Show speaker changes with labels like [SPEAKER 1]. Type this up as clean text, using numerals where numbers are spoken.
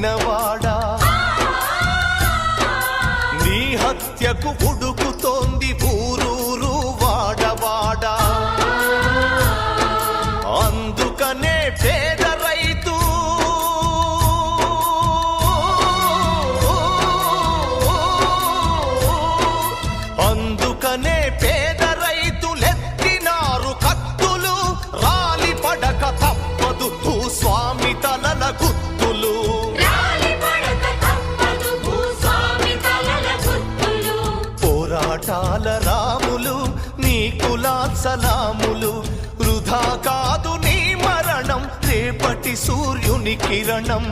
[SPEAKER 1] పుట్టినవాడా నీ హత్యకు ఉడుకుతోంది ఊరూరు వాడవాడా అందుకనే పేద రైతు అందుకనే పేద రైతులెత్తినారు కత్తులు రాలి పడక తప్పదు భూస్వామి తలల గుత్తులు పోరాటాల రాములు నీ కులాసలాములు వృధా కాదు నీ మరణం రేపటి సూర్యుని కిరణం